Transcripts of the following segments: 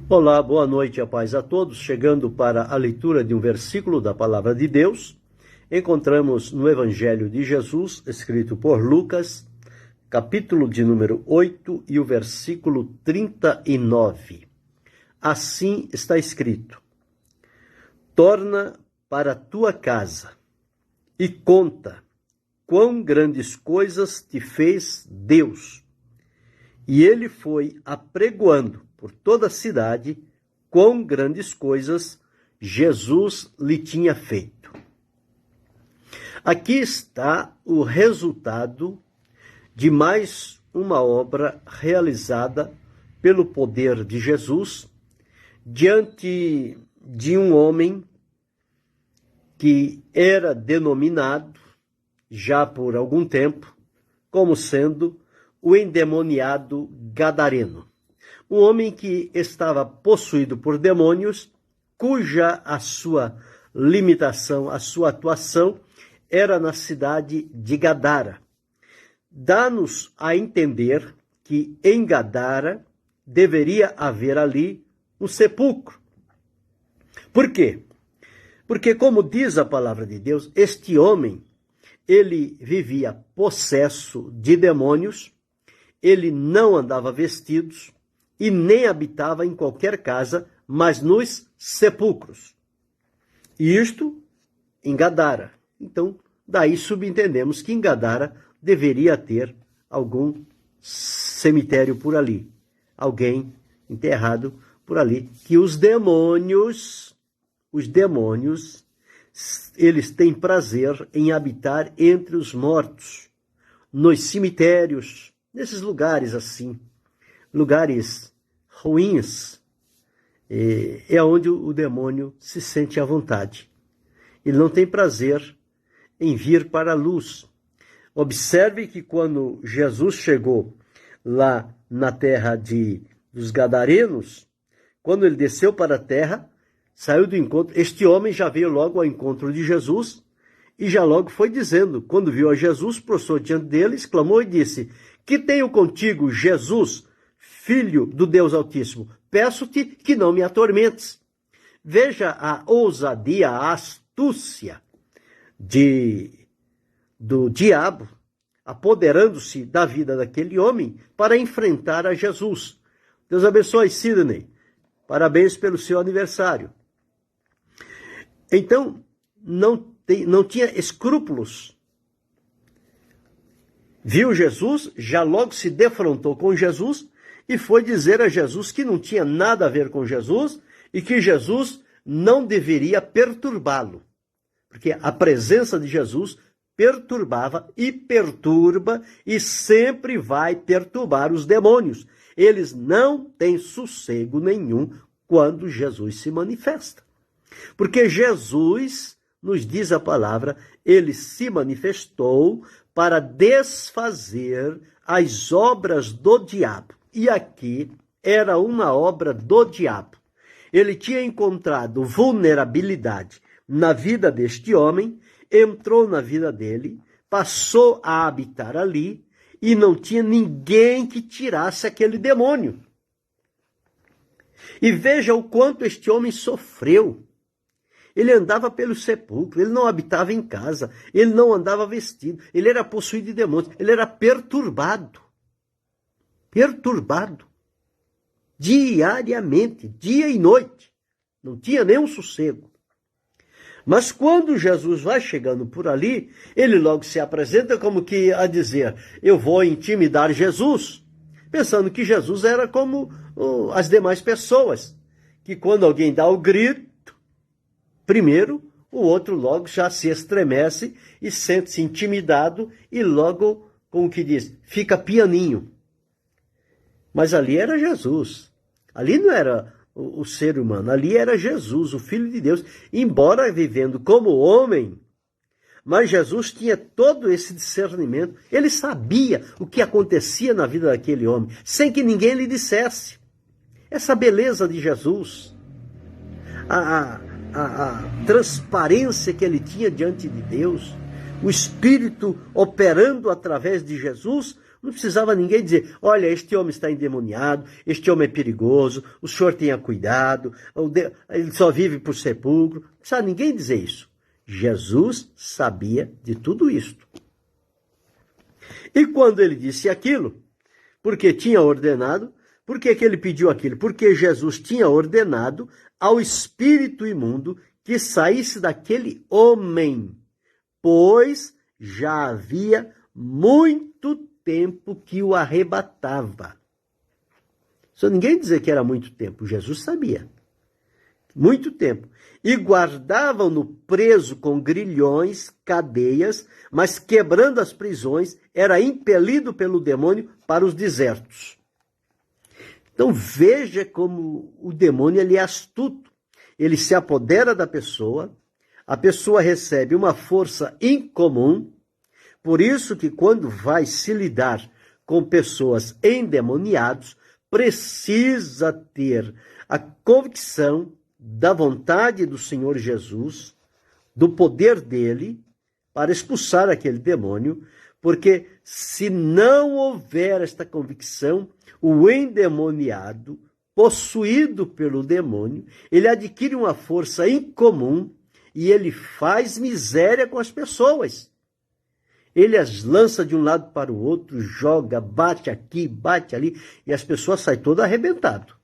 Olá, boa noite e a paz a todos. Chegando para a leitura de um versículo da Palavra de Deus, encontramos no Evangelho de Jesus, escrito por Lucas, capítulo de número 8 e o versículo 39. Assim está escrito: torna para a tua casa e conta quão grandes coisas te fez Deus. E ele foi apregoando por toda a cidade quão grandes coisas Jesus lhe tinha feito. Aqui está o resultado de mais uma obra realizada pelo poder de Jesus diante de um homem que era denominado, já por algum tempo, como sendo o endemoniado gadareno. Um homem que estava possuído por demônios, cuja a sua limitação, a sua atuação era na cidade de Gadara. Dá-nos a entender que em Gadara deveria haver ali um sepulcro. Por quê? Porque, como diz a palavra de Deus, este homem, ele vivia possesso de demônios, ele não andava vestidos e nem habitava em qualquer casa, mas nos sepulcros. E isto em Gadara. Então, daí subentendemos que em Gadara deveria ter algum cemitério por ali, alguém enterrado por ali, que os demônios, eles têm prazer em habitar entre os mortos, nos cemitérios, nesses lugares assim, lugares ruins, é onde o demônio se sente à vontade. Ele não tem prazer em vir para a luz. Observe que quando Jesus chegou lá na terra dos Gadarenos, quando ele desceu para a terra, saiu do encontro, este homem já veio logo ao encontro de Jesus e já logo foi dizendo, quando viu a Jesus, prostrou diante dele, exclamou e disse: que tenho contigo, Jesus, Filho do Deus Altíssimo? Peço-te que não me atormentes. Veja a ousadia, a astúcia do diabo, apoderando-se da vida daquele homem para enfrentar a Jesus. Deus abençoe, Sidney. Parabéns pelo seu aniversário. Então, não tinha escrúpulos. Viu Jesus, já logo se defrontou com Jesus e foi dizer a Jesus que não tinha nada a ver com Jesus e que Jesus não deveria perturbá-lo. Porque a presença de Jesus perturbava e perturba e sempre vai perturbar os demônios. Eles não têm sossego nenhum quando Jesus se manifesta. Porque Jesus, nos diz a palavra, ele se manifestou para desfazer as obras do diabo. E aqui era uma obra do diabo. Ele tinha encontrado vulnerabilidade na vida deste homem, entrou na vida dele, passou a habitar ali e não tinha ninguém que tirasse aquele demônio. E veja o quanto este homem sofreu. Ele andava pelo sepulcro, ele não habitava em casa, ele não andava vestido, ele era possuído de demônios, ele era perturbado. Perturbado. Diariamente, dia e noite. Não tinha nenhum sossego. Mas quando Jesus vai chegando por ali, ele logo se apresenta como que a dizer: eu vou intimidar Jesus, pensando que Jesus era como as demais pessoas, que quando alguém dá o grito, primeiro, o outro logo já se estremece e sente-se intimidado e logo, como que diz, fica pianinho. Mas ali era Jesus. Ali não era o ser humano, ali era Jesus, o Filho de Deus, embora vivendo como homem. Mas Jesus tinha todo esse discernimento. Ele sabia o que acontecia na vida daquele homem, sem que ninguém lhe dissesse. Essa beleza de Jesus, a transparência que ele tinha diante de Deus, o Espírito operando através de Jesus, Não precisava ninguém dizer, olha, este homem está endemoniado, este homem é perigoso, o senhor tenha cuidado, ele só vive por sepulcro. Não precisava ninguém dizer isso. Jesus sabia de tudo isto. E quando ele disse aquilo, porque tinha ordenado, por que ele pediu aquilo? Porque Jesus tinha ordenado ao espírito imundo que saísse daquele homem, pois já havia muito tempo que o arrebatava. Só ninguém dizer que era muito tempo, Jesus sabia. Muito tempo. E guardavam-no preso com grilhões, cadeias, mas quebrando as prisões, era impelido pelo demônio para os desertos. Então veja como o demônio ele é astuto. Ele se apodera da pessoa, a pessoa recebe uma força incomum, por isso que quando vai se lidar com pessoas endemoniadas, precisa ter a convicção da vontade do Senhor Jesus, do poder dele, para expulsar aquele demônio, porque se não houver esta convicção, o endemoniado, possuído pelo demônio, ele adquire uma força incomum e ele faz miséria com as pessoas. Ele as lança de um lado para o outro, joga, bate aqui, bate ali, e as pessoas saem todas arrebentadas.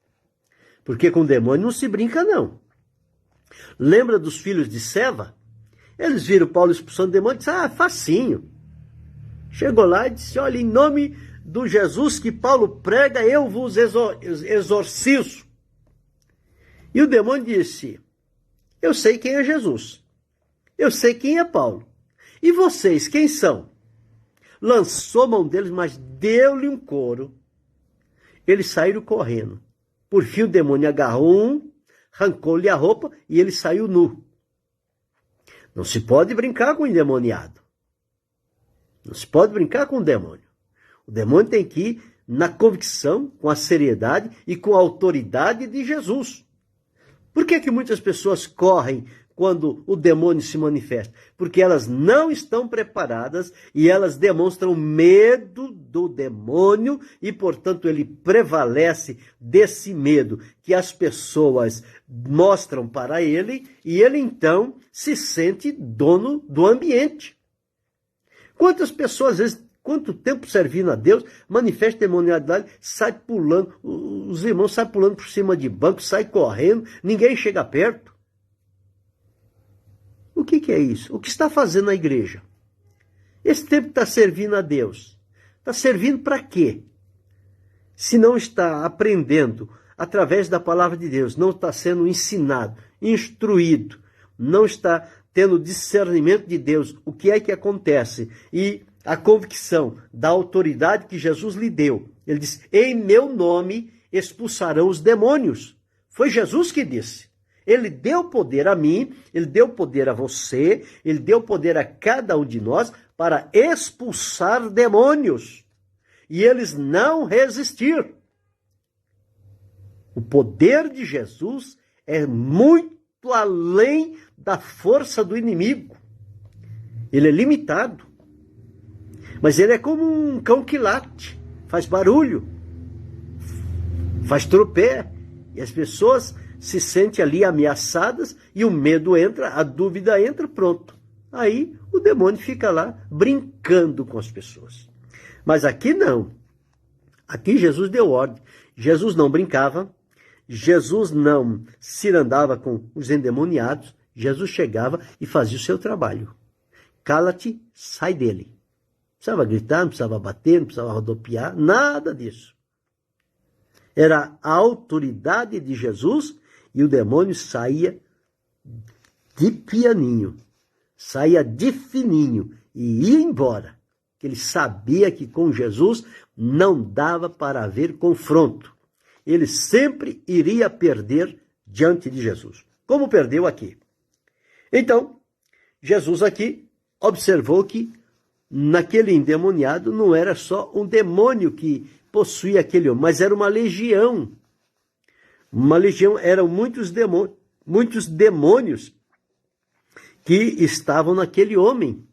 Porque com o demônio não se brinca, não. Lembra dos filhos de Seva? Eles viram Paulo expulsando o demônio e disseram, facinho. Chegou lá e disse, olha, em nome do Jesus que Paulo prega, eu vos exorcizo. E o demônio disse, eu sei quem é Jesus. Eu sei quem é Paulo. E vocês, quem são? Lançou a mão deles, mas deu-lhe um couro. Eles saíram correndo. Por fim, o demônio agarrou um, arrancou-lhe a roupa e ele saiu nu. Não se pode brincar com o endemoniado. Não se pode brincar com o demônio. O demônio tem que ir na convicção, com a seriedade e com a autoridade de Jesus. Por que muitas pessoas correm quando o demônio se manifesta? Porque elas não estão preparadas e elas demonstram medo do demônio e, portanto, ele prevalece desse medo que as pessoas mostram para ele e ele, então, se sente dono do ambiente. Quantas pessoas, às vezes, quanto tempo servindo a Deus, manifesta demonialidade, sai pulando, os irmãos saem pulando por cima de banco, saem correndo, ninguém chega perto. O que é isso? O que está fazendo a igreja? Esse tempo está servindo a Deus. Está servindo para quê? Se não está aprendendo através da palavra de Deus, não está sendo ensinado, instruído, não está tendo discernimento de Deus, o que é que acontece? E a convicção da autoridade que Jesus lhe deu. Ele disse, em meu nome expulsarão os demônios. Foi Jesus que disse. Ele deu poder a mim, ele deu poder a você, ele deu poder a cada um de nós para expulsar demônios. E eles não resistiram. O poder de Jesus é muito além da força do inimigo. Ele é limitado. Mas ele é como um cão que late, faz barulho, faz tropé. E as pessoas se sentem ali ameaçadas e o medo entra, a dúvida entra, pronto. Aí o demônio fica lá brincando com as pessoas. Mas aqui não. Aqui Jesus deu ordem. Jesus não brincava. Jesus não cirandava com os endemoniados. Jesus chegava e fazia o seu trabalho. Cala-te, sai dele. Não precisava gritar, não precisava bater, não precisava rodopiar, nada disso. Era a autoridade de Jesus e o demônio saía de pianinho, saía de fininho e ia embora. Ele sabia que com Jesus não dava para haver confronto. Ele sempre iria perder diante de Jesus, como perdeu aqui. Então, Jesus aqui observou que naquele endemoniado não era só um demônio que possuía aquele homem, mas era uma legião. Uma legião, eram muitos demônios que estavam naquele homem.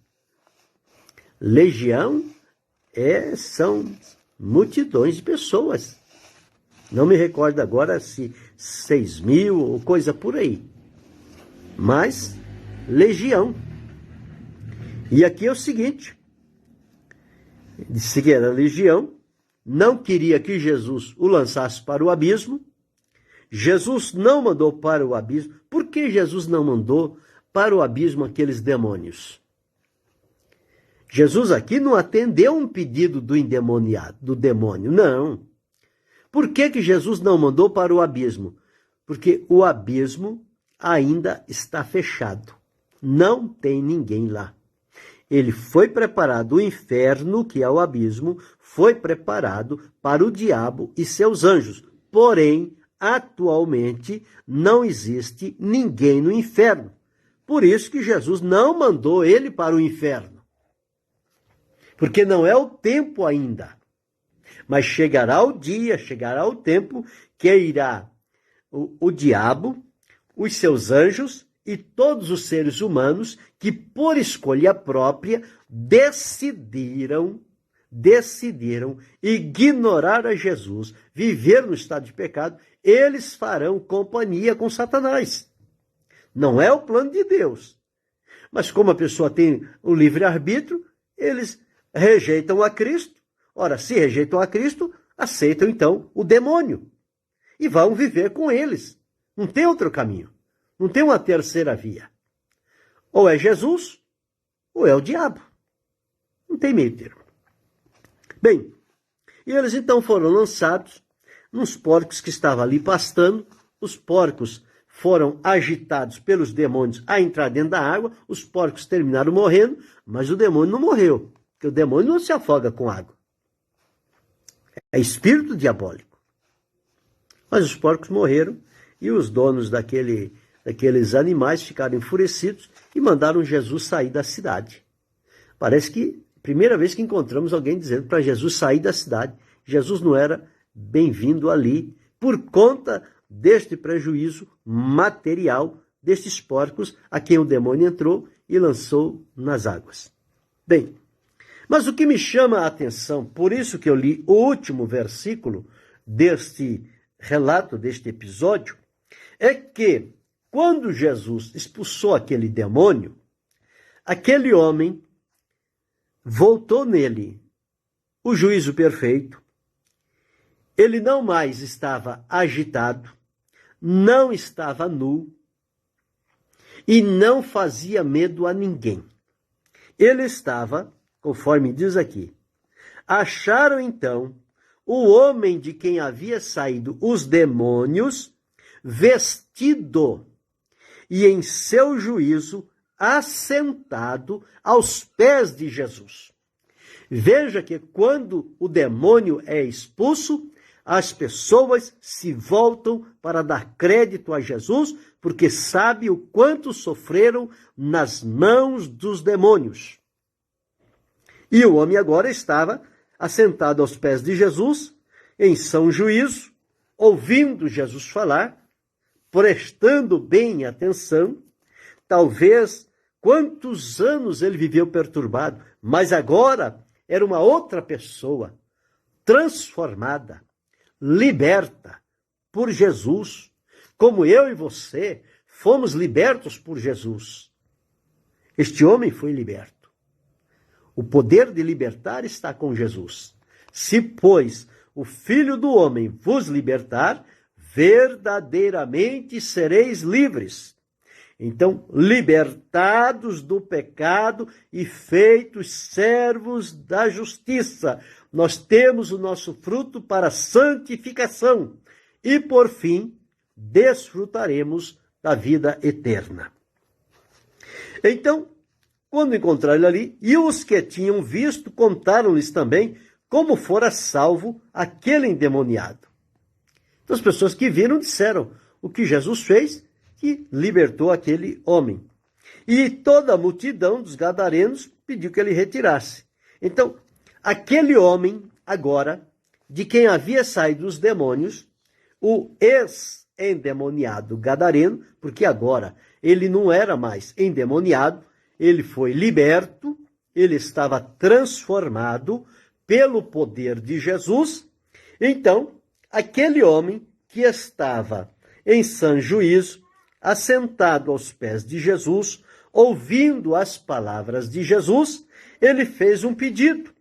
Legião São multidões de pessoas. Não me recordo agora se 6.000 ou coisa por aí. Mas, legião. E aqui é o seguinte. Disse que era legião. Não queria que Jesus o lançasse para o abismo. Jesus não mandou para o abismo. Por que Jesus não mandou para o abismo aqueles demônios? Jesus aqui não atendeu um pedido do endemoniado, do demônio, não. Por que Jesus não mandou para o abismo? Porque o abismo ainda está fechado. Não tem ninguém lá. Ele foi preparado, o inferno, que é o abismo, foi preparado para o diabo e seus anjos. Porém, atualmente, não existe ninguém no inferno. Por isso que Jesus não mandou ele para o inferno. Porque não é o tempo ainda. Mas chegará o dia, chegará o tempo que irá o diabo, os seus anjos e todos os seres humanos que, por escolha própria, decidiram ignorar a Jesus, viver no estado de pecado, eles farão companhia com Satanás. Não é o plano de Deus. Mas como a pessoa tem o livre-arbítrio, eles rejeitam a Cristo. Ora, se rejeitam a Cristo, aceitam então o demônio e vão viver com eles. Não tem outro caminho. Não tem uma terceira via. Ou é Jesus, ou é o diabo. Não tem meio termo. Bem, e eles então foram lançados nos porcos que estavam ali pastando. Os porcos foram agitados pelos demônios a entrar dentro da água. Os porcos terminaram morrendo, mas o demônio não morreu. Porque o demônio não se afoga com água. É espírito diabólico. Mas os porcos morreram e os donos daqueles animais ficaram enfurecidos e mandaram Jesus sair da cidade. Parece que é a primeira vez que encontramos alguém dizendo para Jesus sair da cidade. Jesus não era bem-vindo ali por conta deste prejuízo material destes porcos a quem o demônio entrou e lançou nas águas. Bem, mas o que me chama a atenção, por isso que eu li o último versículo deste relato, deste episódio, é que quando Jesus expulsou aquele demônio, aquele homem voltou nele o juízo perfeito. Ele não mais estava agitado, não estava nu e não fazia medo a ninguém. Ele estava, conforme diz aqui, acharam então o homem de quem havia saído os demônios vestido e em seu juízo assentado aos pés de Jesus. Veja que quando o demônio é expulso, as pessoas se voltam para dar crédito a Jesus, porque sabe o quanto sofreram nas mãos dos demônios. E o homem agora estava assentado aos pés de Jesus, em são juízo, ouvindo Jesus falar, prestando bem atenção. Talvez quantos anos ele viveu perturbado, mas agora era uma outra pessoa, transformada, liberta por Jesus, como eu e você fomos libertos por Jesus. Este homem foi liberto. O poder de libertar está com Jesus. Se, pois, o Filho do Homem vos libertar, verdadeiramente sereis livres. Então, libertados do pecado e feitos servos da justiça, nós temos o nosso fruto para santificação e, por fim, desfrutaremos da vida eterna. Então, quando encontraram ele ali, e os que tinham visto, contaram-lhes também como fora salvo aquele endemoniado. Então, as pessoas que viram disseram o que Jesus fez, que libertou aquele homem. E toda a multidão dos gadarenos pediu que ele retirasse. Então, aquele homem, agora, de quem havia saído os demônios, o ex-endemoniado gadareno, porque agora ele não era mais endemoniado, ele foi liberto, ele estava transformado pelo poder de Jesus, então aquele homem que estava em sã juízo, assentado aos pés de Jesus, ouvindo as palavras de Jesus, ele fez um pedido,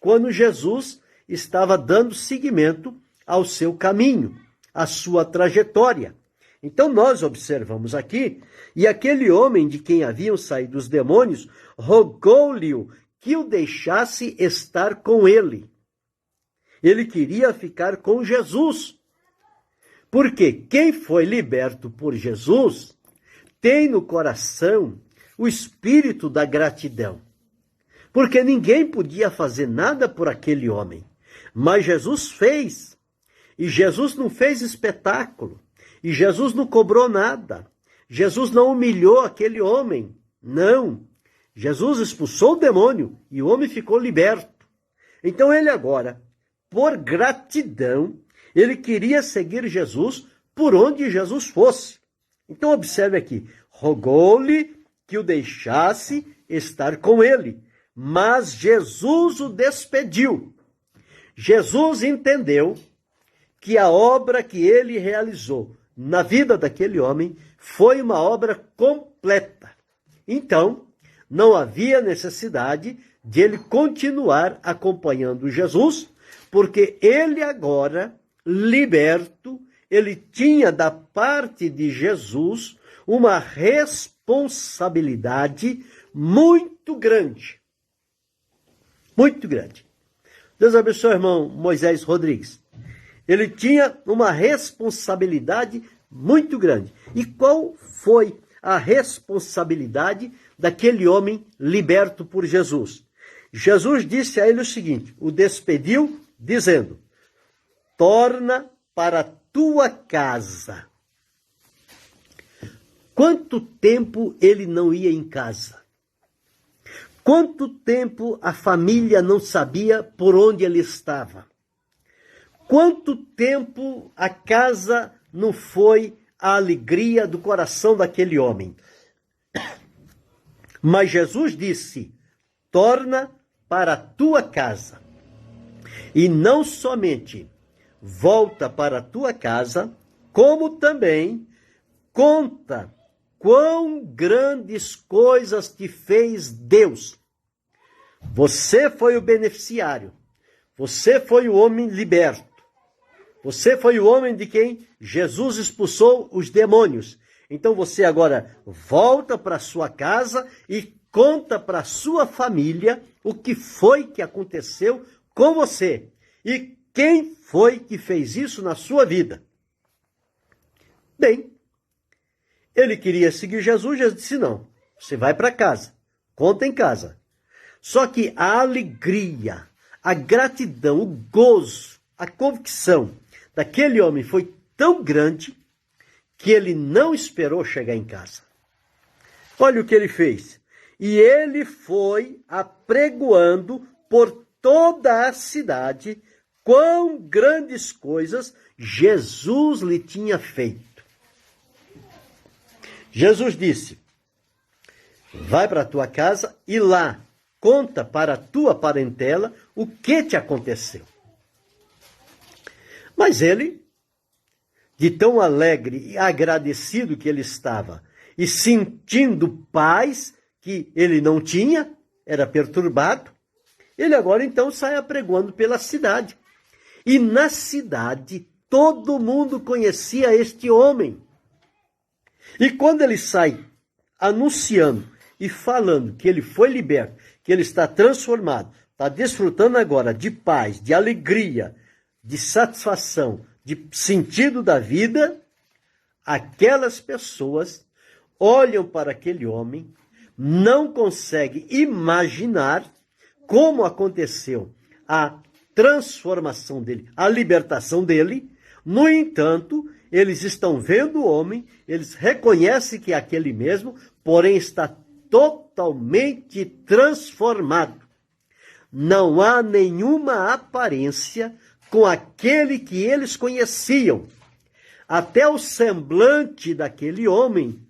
quando Jesus estava dando seguimento ao seu caminho, à sua trajetória. Então nós observamos aqui, e aquele homem de quem haviam saído os demônios, rogou-lhe que o deixasse estar com ele. Ele queria ficar com Jesus. Porque quem foi liberto por Jesus tem no coração o espírito da gratidão. Porque ninguém podia fazer nada por aquele homem. Mas Jesus fez. E Jesus não fez espetáculo. E Jesus não cobrou nada. Jesus não humilhou aquele homem. Não. Jesus expulsou o demônio e o homem ficou liberto. Então ele agora, por gratidão, ele queria seguir Jesus por onde Jesus fosse. Então observe aqui, rogou-lhe que o deixasse estar com ele, mas Jesus o despediu. Jesus entendeu que a obra que ele realizou na vida daquele homem foi uma obra completa. Então, não havia necessidade de ele continuar acompanhando Jesus, porque ele agora, liberto, ele tinha da parte de Jesus uma responsabilidade muito grande. Muito grande. Deus abençoe o irmão Moisés Rodrigues. Ele tinha uma responsabilidade muito grande. E qual foi a responsabilidade daquele homem liberto por Jesus? Jesus disse a ele o seguinte, o despediu dizendo, torna para a tua casa. Quanto tempo ele não ia em casa? Quanto tempo a família não sabia por onde ele estava? Quanto tempo a casa não foi a alegria do coração daquele homem? Mas Jesus disse, torna para a tua casa. E não somente volta para a tua casa, como também conta quão grandes coisas te fez Deus. Você foi o beneficiário. Você foi o homem liberto. Você foi o homem de quem Jesus expulsou os demônios. Então você agora volta para sua casa e conta para sua família o que foi que aconteceu com você. E quem foi que fez isso na sua vida? Bem, ele queria seguir Jesus, Jesus disse não, você vai para casa, conta em casa. Só que a alegria, a gratidão, o gozo, a convicção daquele homem foi tão grande que ele não esperou chegar em casa. Olha o que ele fez. E ele foi apregoando por toda a cidade quão grandes coisas Jesus lhe tinha feito. Jesus disse, vai para a tua casa e lá conta para a tua parentela o que te aconteceu. Mas ele, de tão alegre e agradecido que ele estava, e sentindo paz que ele não tinha, era perturbado, ele agora então sai apregoando pela cidade. E na cidade todo mundo conhecia este homem. E quando ele sai anunciando e falando que ele foi liberto, que ele está transformado, está desfrutando agora de paz, de alegria, de satisfação, de sentido da vida, aquelas pessoas olham para aquele homem, não conseguem imaginar como aconteceu a transformação dele, a libertação dele. No entanto, eles estão vendo o homem, eles reconhecem que é aquele mesmo, porém está totalmente transformado. Não há nenhuma aparência com aquele que eles conheciam. Até o semblante daquele homem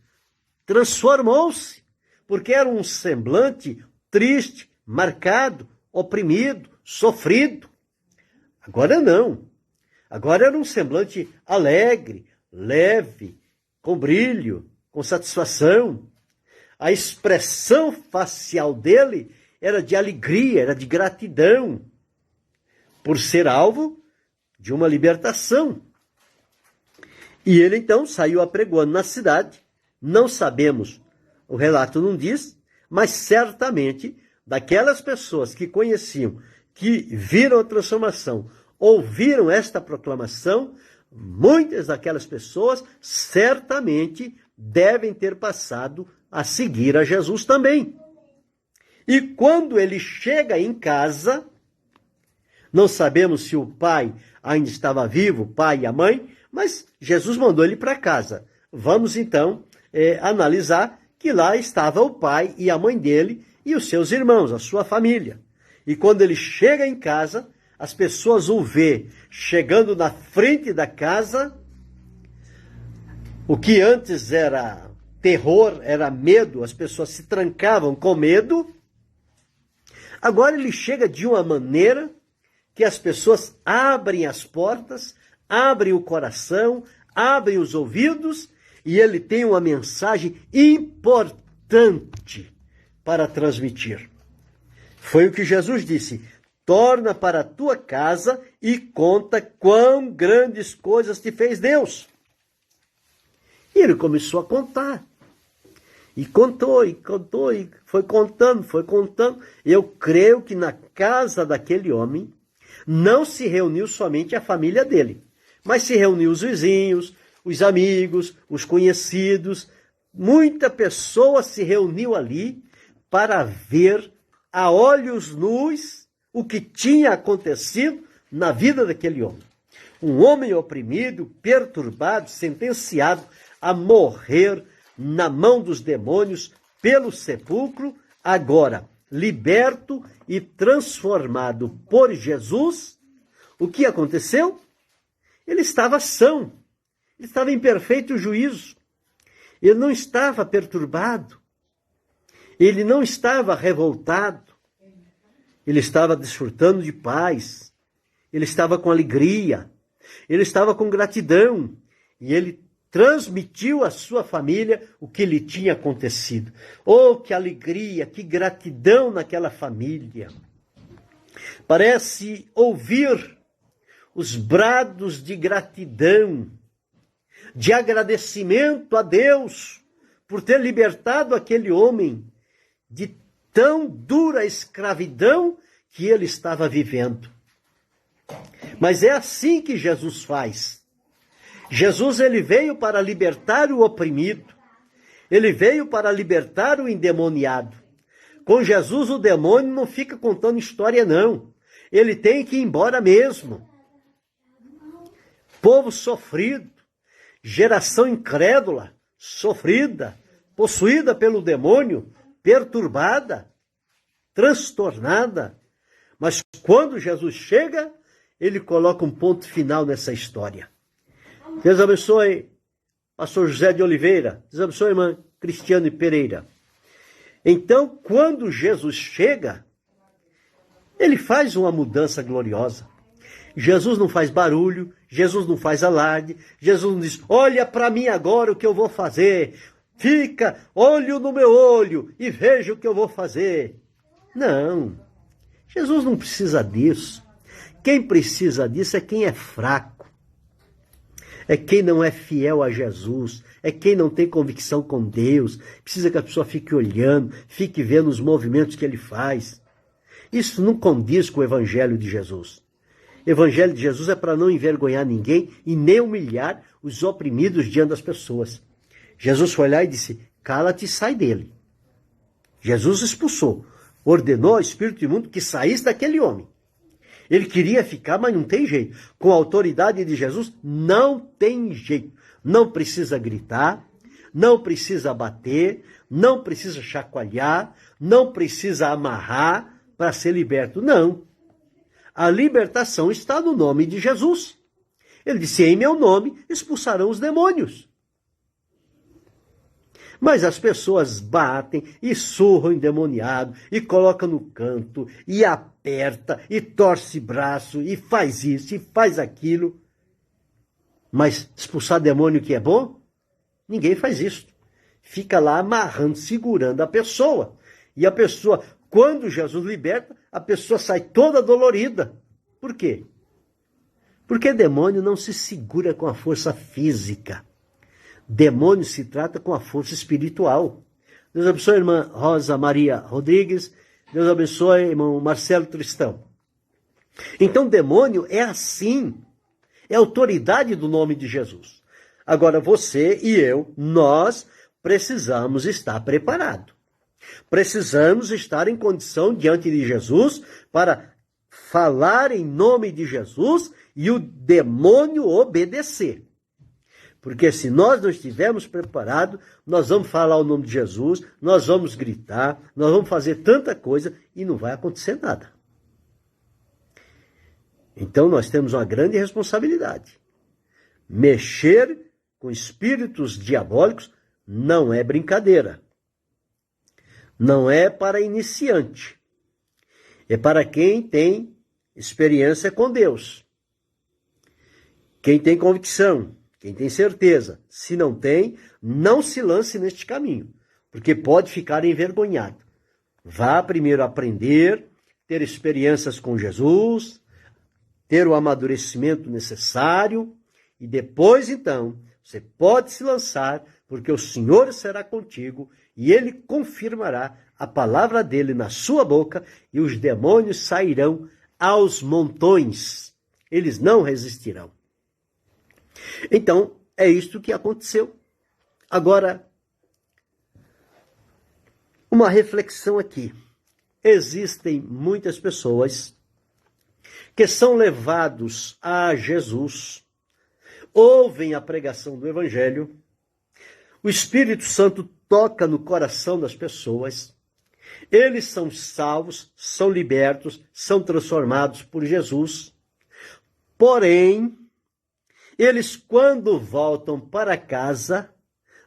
transformou-se, porque era um semblante triste, marcado, oprimido, sofrido. Agora não. Agora era um semblante alegre, leve, com brilho, com satisfação. A expressão facial dele era de alegria, era de gratidão, por ser alvo de uma libertação. E ele então saiu apregoando na cidade. Não sabemos, o relato não diz, mas certamente daquelas pessoas que conheciam, que viram a transformação, ouviram esta proclamação, muitas daquelas pessoas certamente devem ter passado a seguir a Jesus também. E quando ele chega em casa, não sabemos se o pai ainda estava vivo, o pai e a mãe, mas Jesus mandou ele para casa. Vamos então analisar que lá estava o pai e a mãe dele e os seus irmãos, a sua família. E quando ele chega em casa, as pessoas o vê chegando na frente da casa. O que antes era terror, era medo, as pessoas se trancavam com medo. Agora ele chega de uma maneira que as pessoas abrem as portas, abrem o coração, abrem os ouvidos, e ele tem uma mensagem importante para transmitir. Foi o que Jesus disse: torna para a tua casa e conta quão grandes coisas te fez Deus. E ele começou a contar. E contou, e contou, e foi contando, foi contando. Eu creio que na casa daquele homem não se reuniu somente a família dele, mas se reuniu os vizinhos, os amigos, os conhecidos. Muita pessoa se reuniu ali para ver a olhos nus o que tinha acontecido na vida daquele homem. Um homem oprimido, perturbado, sentenciado a morrer na mão dos demônios pelo sepulcro, agora liberto e transformado por Jesus. O que aconteceu? Ele estava são, ele estava em perfeito juízo, ele não estava perturbado, ele não estava revoltado, ele estava desfrutando de paz, ele estava com alegria, ele estava com gratidão, e ele transmitiu à sua família o que lhe tinha acontecido. Oh, que alegria, que gratidão naquela família. Parece ouvir os brados de gratidão, de agradecimento a Deus por ter libertado aquele homem de tão dura escravidão que ele estava vivendo. Mas é assim que Jesus faz. Jesus, ele veio para libertar o oprimido. Ele veio para libertar o endemoniado. Com Jesus, o demônio não fica contando história, não. Ele tem que ir embora mesmo. Povo sofrido, geração incrédula, sofrida, possuída pelo demônio, perturbada, transtornada. Mas quando Jesus chega, ele coloca um ponto final nessa história. Deus abençoe, pastor José de Oliveira. Deus abençoe, irmã Cristiane Pereira. Então, quando Jesus chega, ele faz uma mudança gloriosa. Jesus não faz barulho, Jesus não faz alarde, Jesus não diz: olha para mim agora o que eu vou fazer. Fica, olho no meu olho e veja o que eu vou fazer. Não, Jesus não precisa disso. Quem precisa disso é quem é fraco. É quem não é fiel a Jesus, é quem não tem convicção com Deus, precisa que a pessoa fique olhando, fique vendo os movimentos que ele faz. Isso não condiz com o Evangelho de Jesus. O Evangelho de Jesus é para não envergonhar ninguém e nem humilhar os oprimidos diante das pessoas. Jesus foi lá e disse: cala-te e sai dele. Jesus expulsou, ordenou ao espírito imundo que saísse daquele homem. Ele queria ficar, mas não tem jeito. Com a autoridade de Jesus, não tem jeito. Não precisa gritar, não precisa bater, não precisa chacoalhar, não precisa amarrar para ser liberto. Não. A libertação está no nome de Jesus. Ele disse: em meu nome expulsarão os demônios. Mas as pessoas batem e surram endemoniado, e colocam no canto, e aperta, e torce braço, e faz isso, e faz aquilo. Mas expulsar demônio que é bom? Ninguém faz isso. Fica lá amarrando, segurando a pessoa. E a pessoa, quando Jesus liberta, a pessoa sai toda dolorida. Por quê? Porque demônio não se segura com a força física. Demônio se trata com a força espiritual. Deus abençoe a irmã Rosa Maria Rodrigues. Deus abençoe o irmão Marcelo Tristão. Então, demônio é assim. É a autoridade do nome de Jesus. Agora, você e eu, nós precisamos estar preparados. Precisamos estar em condição diante de Jesus para falar em nome de Jesus e o demônio obedecer. Porque se nós não estivermos preparados, nós vamos falar o nome de Jesus, nós vamos gritar, nós vamos fazer tanta coisa e não vai acontecer nada. Então nós temos uma grande responsabilidade. Mexer com espíritos diabólicos não é brincadeira. Não é para iniciante. É para quem tem experiência com Deus. Quem tem convicção, quem tem certeza. Se não tem, não se lance neste caminho, porque pode ficar envergonhado. Vá primeiro aprender, ter experiências com Jesus, ter o amadurecimento necessário, e depois, então, você pode se lançar, porque o Senhor será contigo, e Ele confirmará a palavra dele na sua boca, e os demônios sairão aos montões. Eles não resistirão. Então, é isto que aconteceu. Agora, uma reflexão aqui. Existem muitas pessoas que são levados a Jesus, ouvem a pregação do Evangelho, o Espírito Santo toca no coração das pessoas, eles são salvos, são libertos, são transformados por Jesus, porém, eles quando voltam para casa,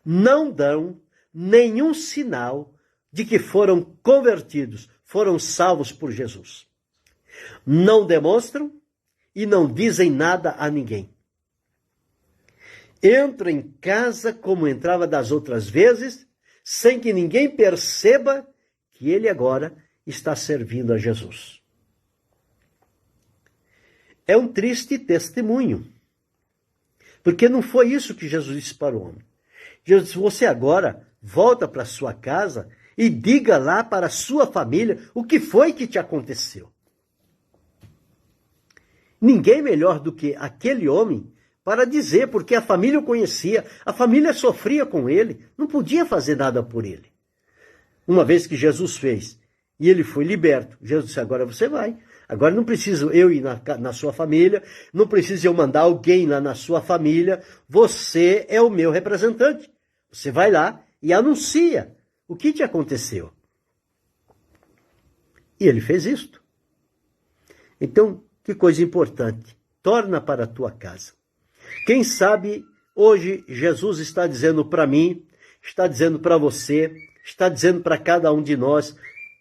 não dão nenhum sinal de que foram convertidos, foram salvos por Jesus. Não demonstram e não dizem nada a ninguém. Entra em casa como entrava das outras vezes, sem que ninguém perceba que ele agora está servindo a Jesus. É um triste testemunho, porque não foi isso que Jesus disse para o homem. Jesus disse, você agora volta para sua casa e diga lá para a sua família o que foi que te aconteceu. Ninguém melhor do que aquele homem para dizer, porque a família o conhecia, a família sofria com ele, não podia fazer nada por ele. Uma vez que Jesus fez e ele foi liberto, Jesus disse, agora você vai. Agora não preciso eu ir na sua família, não preciso eu mandar alguém lá na sua família, você é o meu representante. Você vai lá e anuncia o que te aconteceu. E ele fez isto. Então, que coisa importante, torna para a tua casa. Quem sabe hoje Jesus está dizendo para mim, está dizendo para você, está dizendo para cada um de nós,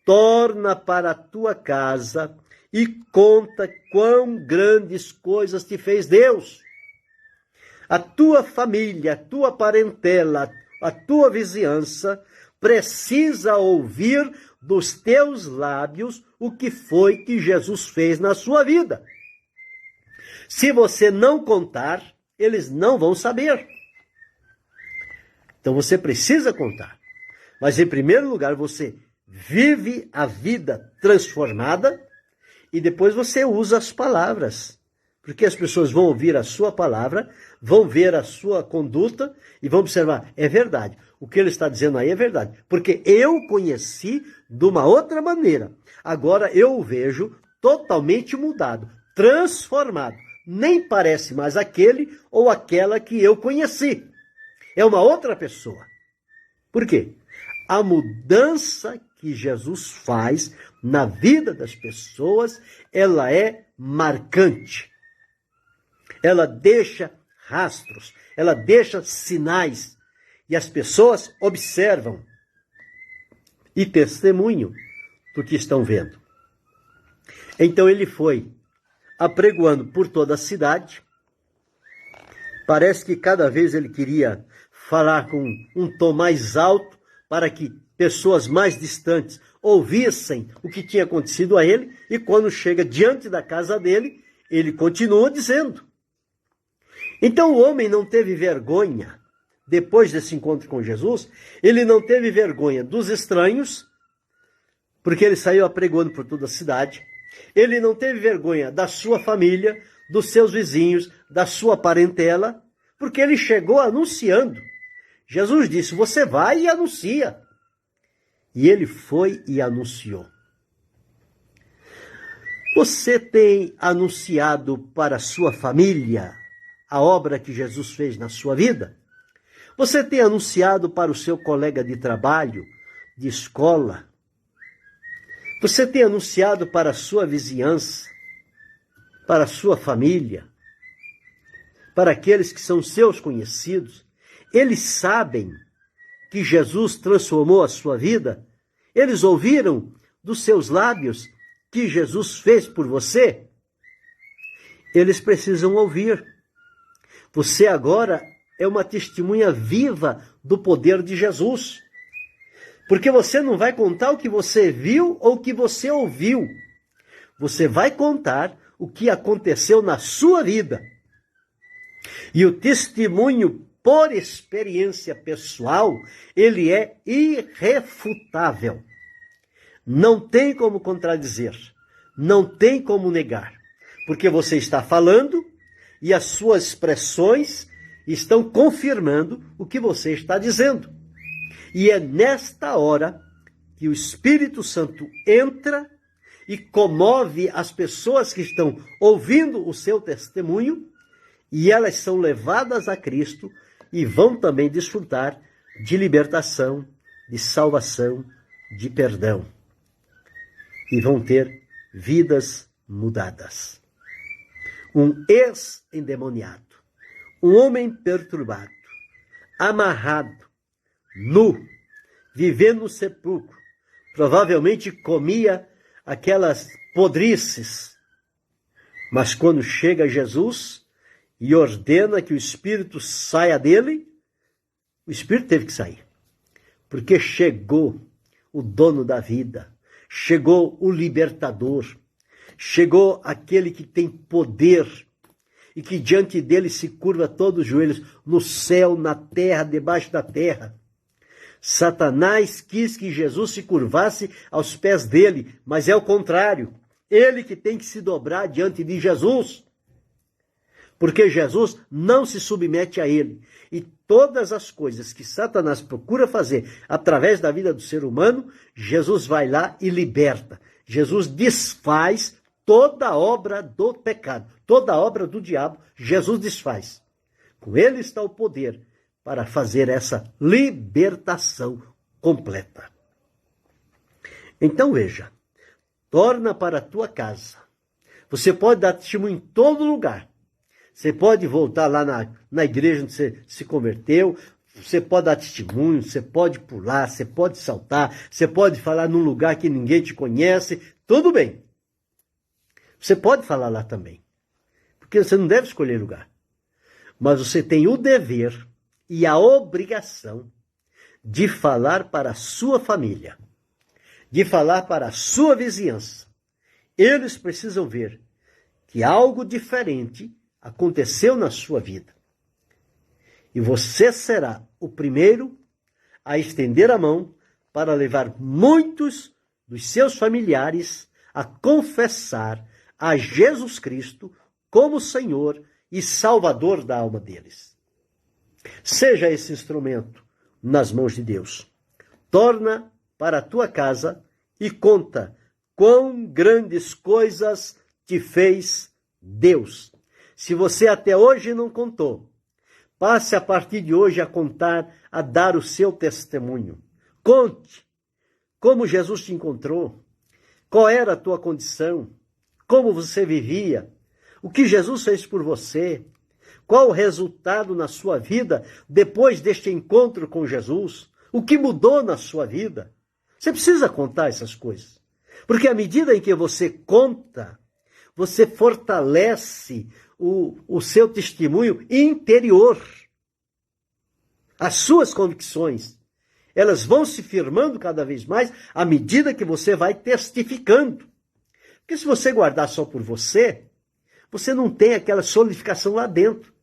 torna para a tua casa e conta quão grandes coisas te fez Deus. A tua família, a tua parentela, a tua vizinhança precisa ouvir dos teus lábios o que foi que Jesus fez na sua vida. Se você não contar, eles não vão saber. Então você precisa contar. Mas em primeiro lugar, você vive a vida transformada e depois você usa as palavras. Porque as pessoas vão ouvir a sua palavra, vão ver a sua conduta e vão observar, é verdade. O que ele está dizendo aí é verdade. Porque eu conheci de uma outra maneira. Agora eu o vejo totalmente mudado, transformado. Nem parece mais aquele ou aquela que eu conheci. É uma outra pessoa. Por quê? A mudança que Jesus faz na vida das pessoas, ela é marcante. Ela deixa rastros, ela deixa sinais. E as pessoas observam e testemunham do que estão vendo. Então ele foi apregoando por toda a cidade. Parece que cada vez ele queria falar com um tom mais alto para que pessoas mais distantes ouvissem o que tinha acontecido a ele. E quando chega diante da casa dele, ele continua dizendo. Então o homem não teve vergonha, depois desse encontro com Jesus, ele não teve vergonha dos estranhos, porque ele saiu apregoando por toda a cidade. Ele não teve vergonha da sua família, dos seus vizinhos, da sua parentela, porque ele chegou anunciando. Jesus disse, você vai e anuncia. E ele foi e anunciou. Você tem anunciado para a sua família a obra que Jesus fez na sua vida? Você tem anunciado para o seu colega de trabalho, de escola? Você tem anunciado para a sua vizinhança, para a sua família, para aqueles que são seus conhecidos? Eles sabem que Jesus transformou a sua vida? Eles ouviram dos seus lábios que Jesus fez por você? Eles precisam ouvir. Você agora é uma testemunha viva do poder de Jesus. Porque você não vai contar o que você viu ou o que você ouviu. Você vai contar o que aconteceu na sua vida. E o testemunho por experiência pessoal, ele é irrefutável. Não tem como contradizer, não tem como negar, porque você está falando e as suas expressões estão confirmando o que você está dizendo. E é nesta hora que o Espírito Santo entra e comove as pessoas que estão ouvindo o seu testemunho, e elas são levadas a Cristo e vão também desfrutar de libertação, de salvação, de perdão. E vão ter vidas mudadas. Um ex-endemoniado, um homem perturbado, amarrado, nu, vivendo no sepulcro, provavelmente comia aquelas podrices. Mas quando chega Jesus e ordena que o espírito saia dele, o espírito teve que sair. Porque chegou o dono da vida, chegou o libertador, chegou aquele que tem poder e que diante dele se curva todos os joelhos, no céu, na terra, debaixo da terra. Satanás quis que Jesus se curvasse aos pés dele, mas é o contrário. Ele que tem que se dobrar diante de Jesus. Porque Jesus não se submete a ele. E todas as coisas que Satanás procura fazer através da vida do ser humano, Jesus vai lá e liberta. Jesus desfaz toda a obra do pecado, toda a obra do diabo, Jesus desfaz. Com ele está o poder para fazer essa libertação completa. Então veja, torna para a tua casa. Você pode dar testemunho em todo lugar. Você pode voltar lá na igreja onde você se converteu, você pode dar testemunho, você pode pular, você pode saltar, você pode falar num lugar que ninguém te conhece, tudo bem. Você pode falar lá também, porque você não deve escolher lugar. Mas você tem o dever e a obrigação de falar para a sua família, de falar para a sua vizinhança. Eles precisam ver que algo diferente aconteceu na sua vida. E você será o primeiro a estender a mão para levar muitos dos seus familiares a confessar a Jesus Cristo como Senhor e Salvador da alma deles. Seja esse instrumento nas mãos de Deus. Torna para a tua casa e conta quão grandes coisas te fez Deus. Se você até hoje não contou, passe a partir de hoje a contar, a dar o seu testemunho. Conte como Jesus te encontrou, qual era a tua condição, como você vivia, o que Jesus fez por você, Qual o resultado na sua vida depois deste encontro com Jesus? O que mudou na sua vida? Você precisa contar essas coisas. Porque à medida em que você conta, você fortalece o seu testemunho interior. As suas convicções, elas vão se firmando cada vez mais à medida que você vai testificando. Porque se você guardar só por você, você não tem aquela solidificação lá dentro.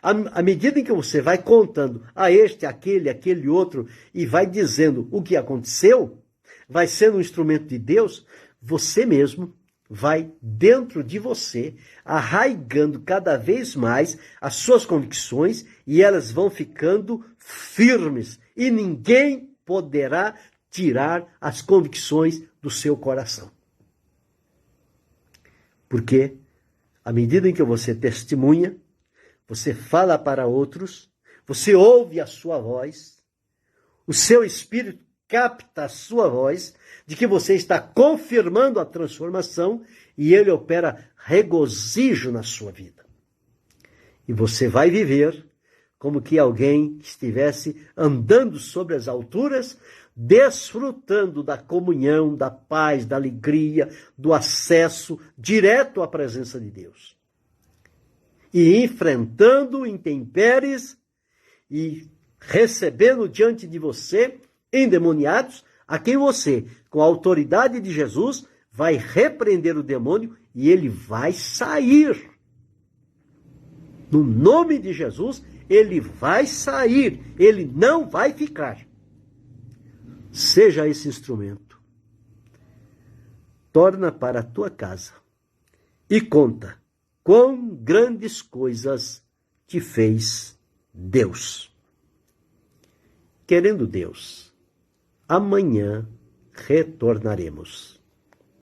À medida em que você vai contando a este, aquele outro, e vai dizendo o que aconteceu, vai sendo um instrumento de Deus, você mesmo vai dentro de você, arraigando cada vez mais as suas convicções, e elas vão ficando firmes, e ninguém poderá tirar as convicções do seu coração. Porque, à medida em que você testemunha, você fala para outros, você ouve a sua voz, o seu espírito capta a sua voz, de que você está confirmando a transformação e ele opera regozijo na sua vida. E você vai viver como que alguém estivesse andando sobre as alturas, desfrutando da comunhão, da paz, da alegria, do acesso direto à presença de Deus. E enfrentando intempéries e recebendo diante de você endemoniados, a quem você, com a autoridade de Jesus, vai repreender o demônio e ele vai sair. No nome de Jesus, ele vai sair, ele não vai ficar. Seja esse instrumento. Torna para a tua casa e conta quão grandes coisas te fez Deus. Querendo Deus, amanhã retornaremos.